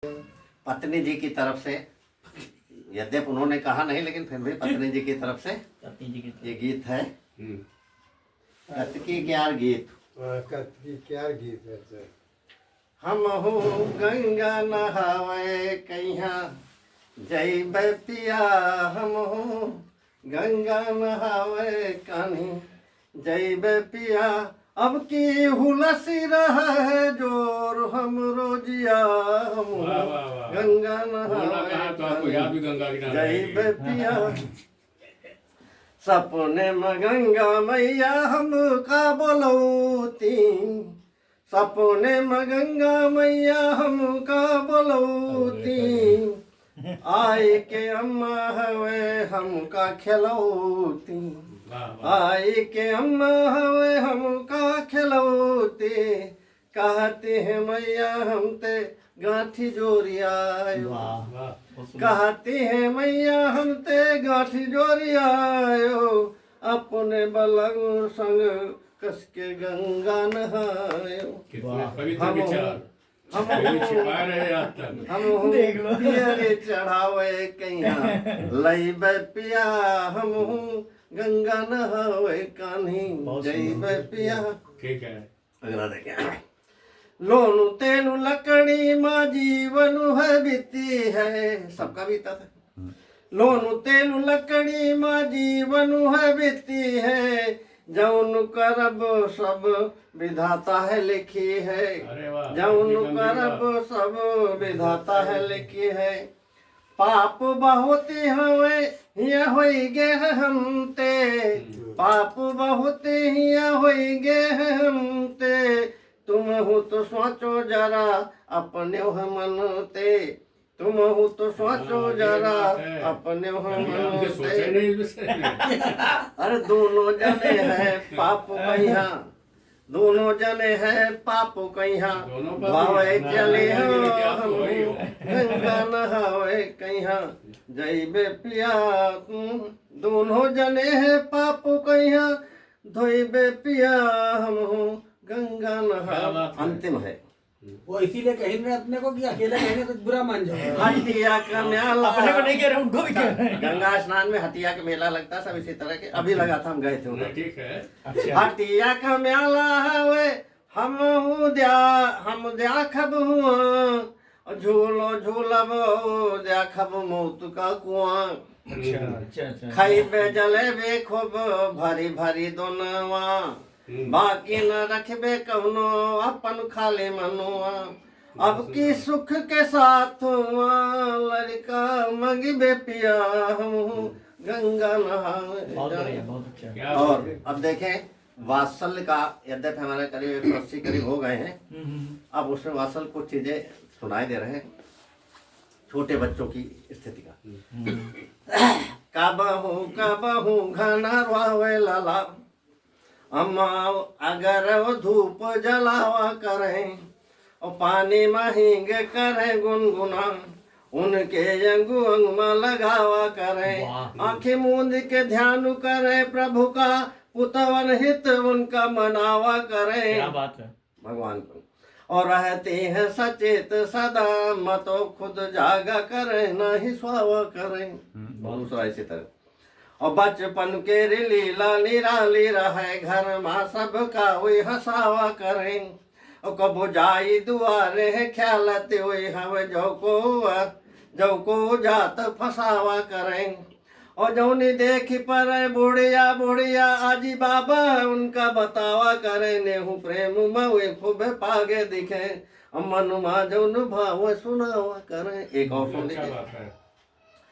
पत्नी जी की तरफ से, यद्यप उन्होंने कहा नहीं लेकिन फिर भी पत्नी जी की तरफ से ये गीत है। कतकी क्यार गीत, कतकी क्यार गीत है सर। हम हो गंगा नहावे कहिया जैब पिया, हम हो गंगा नहावे कान्ही जैब पिया, अब की हुलसी रहा है जोर हम रोजिया, हम गंगा नहावे जैब पिया। सपने में गंगा मैया हम का बोलौती, सपने में गंगा मैया हम का बोलौती, आए के अम्मा हवे हम का खिलौती, आए के अम्मा हवे हम का खिलौती, कहते हैं मैया हम ते गांठी जोरियायो, कहते हैं मैया हम ते गांठी जोरियायो, अपने बलंग संग कस के गंगा नहायो। हम पियरे चढ़ावे कहिया लैब पिया, हम गंगा नहावे कान्ही जैब पिया। ठीक है, अगला देखें। लोनु तेनु लकड़ी माँ जीवन है बीती है, सबका बीता था। लोनु तेनु लकड़ी माँ जीवन है बीती है, जौन करब सब विधाता है लिखी है, जौन करब सब विधाता है लिखी है। पाप बहुत हवे हिया होई गे हम ते, पाप बहुत हिया होई गे हम ते, तुम हो तो सोचो जरा अपने मन ते, तुम हो तो सोचो जरा अपने मन ते। अरे दोनों जने हैं पाप कहिया, दोनों जने हैं पाप कहिया, भावे चले हम गंगा नहावे कहिया जैबे पिया। दोनों जने हैं पाप कहिया धोइबे पिया, हम गंगा नहा। अंतिम है वो इसीलिए कहीं ने अपने को कि अकेले कहने तो बुरा मान जाओ। हटिया का मेला, अपने को नहीं कह रहे, उनको भी कह रहे हैं। गंगा स्नान में हटिया का मेला लगता है, सब इसी तरह के अभी लगा था, हम गए थे उधर। ठीक है। हटिया का मेला है हम देखब हुआ, झूलो झूलब देखब मौत का कुआं। अच्छा। खाइबे जलेबे खूब भरी भरी दोनवा, बाकी न रखबे कवनो अपन खाले मनुआ। अब की सुख के साथ लड़का मंगबे पिया, हम गंगा नहावे। बहुत अच्छा। और अब देखें वात्सल्य का, यद्यपि हमारे करीब 180 करीब हो गए हैं, अब उसमें वात्सल्य कुछ चीजें सुनाई दे रहे हैं छोटे बच्चों की स्थिति का। कबहू घना रोवे लाला, अम्मा अगर वो धूप जलावा करें और पानी में हींग करें गुनगुना, उनके अंगू अंग में लगावा करें, आंखें मूंद के ध्यान करें प्रभु का, पुतवन हित उनका मनावा करें। क्या बात है भगवान को। और रहते हैं सचेत सदा, मतो खुद जागा करें नहीं स्वावा करें। दूसरा इसी तरह। और बचपन के लीला निराली रहे, घर माँ सबका वही हंसावा करें। और कबो जाई दुआरे ख्यालते हुए हवे जो को जात फसावा करें। और जौनी देखी पर बुढ़िया बुढ़िया आजी बाबा उनका बतावा करें, नेहू प्रेम में खूब पागे दिखे, मन मा जौन भाव सुनावा करें। एक और सुन लीजिए।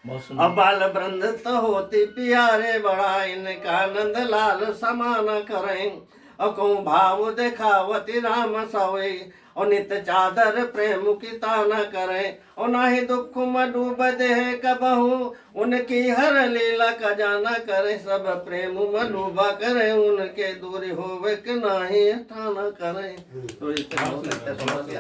अब बाल वृंद तो होती प्यारे बड़ा, इनका नंद लाल समाना करें। और कहूँ भाव देखावती राम सवे, और नित चादर प्रेम की ताना करें। और नाही दुख में डूब दे कबहू, उनकी हर लीला का जाना करे। सब प्रेम में डूबा करे, उनके दूरी होवे कि नाही ठाना करें। तो इस तरह से